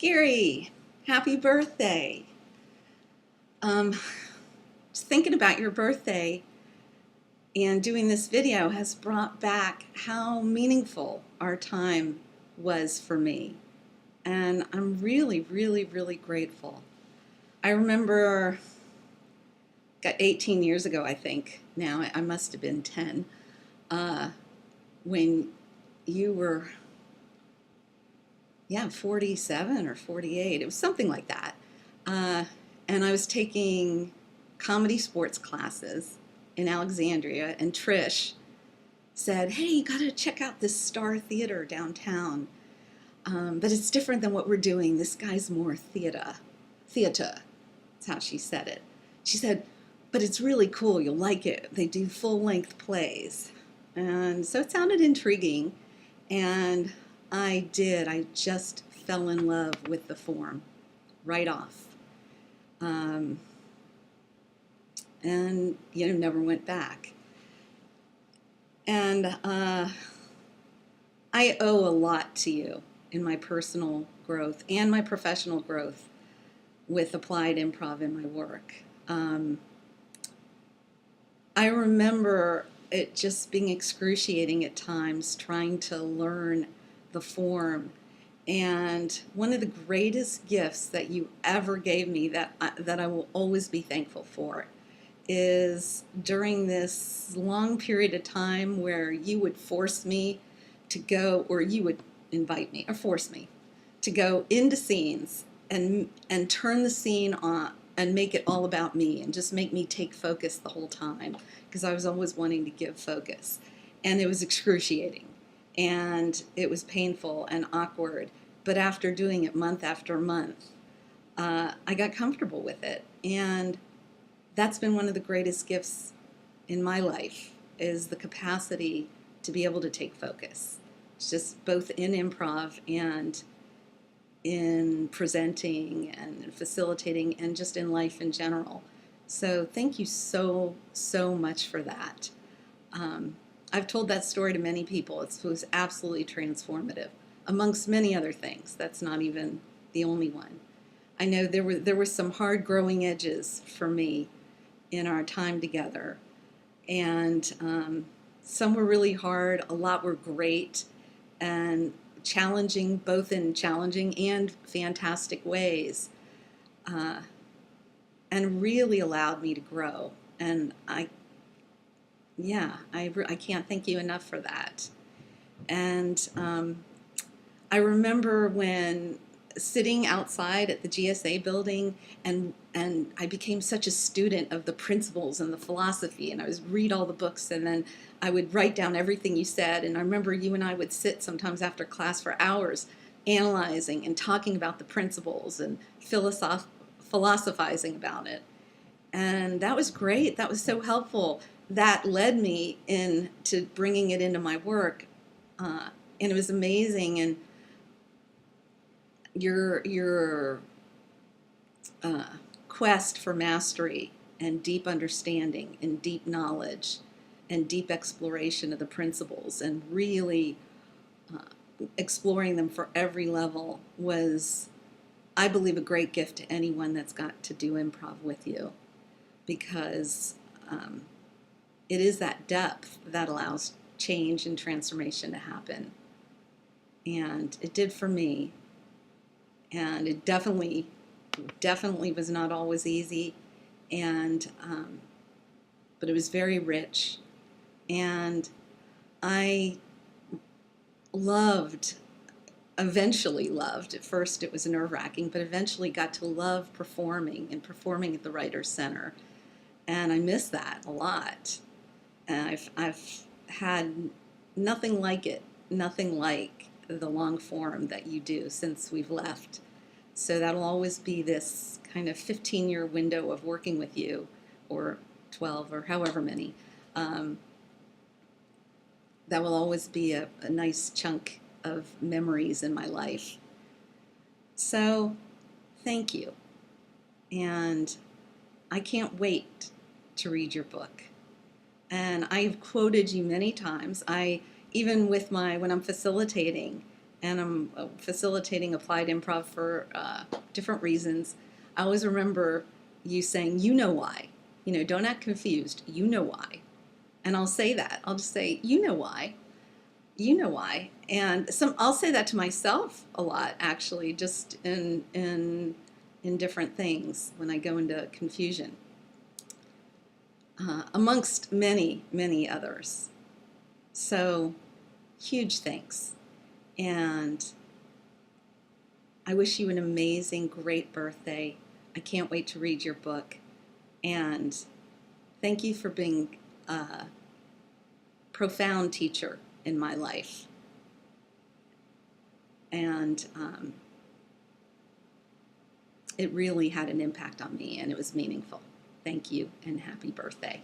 Gary, happy birthday. Um, just thinking about your birthday and doing this video has brought back how meaningful our time was for me. And I'm really, really, really grateful. I remember 18 years ago, I think, now I must have been 10, when you were, 47 or 48. It was something like that. Uh, and I was taking comedy sports classes in Alexandria, and Trish said, "Hey, you got to check out this Star Theater downtown. But it's different than what we're doing. This guy's more theater. Theater." That's how she said it. She said, "But it's really cool. You'll like it. They do full-length plays." And so it sounded intriguing, and I did. I just fell in love with the form right off. Um, and never went back. And I owe a lot to you in my personal growth and my professional growth with applied improv in my work. I remember it just being excruciating at times trying to learn the form. And one of the greatest gifts that you ever gave me that I will always be thankful for is during this long period of time where you would force me to go, or you would invite me or force me to go into scenes and turn the scene on and make it all about me and just make me take focus the whole time, because I was always wanting to give focus. And it was excruciating and it was painful and awkward. But after doing it month after month, I got comfortable with it. And that's been one of the greatest gifts in my life, is the capacity to be able to take focus. It's just both in improv and in presenting and facilitating and just in life in general. So thank you so, so much for that. I've told that story to many people. It was absolutely transformative, amongst many other things. That's not even the only one. I know there were some hard growing edges for me in our time together, and some were really hard, a lot were great and challenging, both in challenging and fantastic ways, and really allowed me to grow. And I can't thank you enough for that. And I remember when sitting outside at the GSA building, and I became such a student of the principles and the philosophy, and I would read all the books, and then I would write down everything you said. And I remember you and I would sit sometimes after class for hours analyzing and talking about the principles and philosophizing about it. And that was great. That was so helpful. That led me into bringing it into my work, and it was amazing. And your quest for mastery and deep understanding and deep knowledge and deep exploration of the principles, and really exploring them for every level, was, I believe, a great gift to anyone that's got to do improv with you, because it is that depth that allows change and transformation to happen. And it did for me. And it definitely was not always easy, and but it was very rich. And I eventually loved, at first it was nerve-wracking, but eventually got to love performing at the Writers' Center. And I miss that a lot. And I've had nothing like it, nothing like the long form that you do since we've left. So that'll always be this kind of 15-year window of working with you, or 12, or however many. That will always be a nice chunk of memories in my life. So thank you. And I can't wait to read your book. And I've quoted you many times. Even when I'm facilitating, and I'm facilitating applied improv for different reasons, I always remember you saying, you know why. You know, don't act confused. You know why. And I'll say that. I'll just say, you know why. You know why. And I'll say that to myself a lot, actually, just in different things when I go into confusion, amongst many, many others. So, huge thanks. And I wish you an amazing, great birthday. I can't wait to read your book. And thank you for being a profound teacher in my life. And it really had an impact on me, and it was meaningful. Thank you, and happy birthday.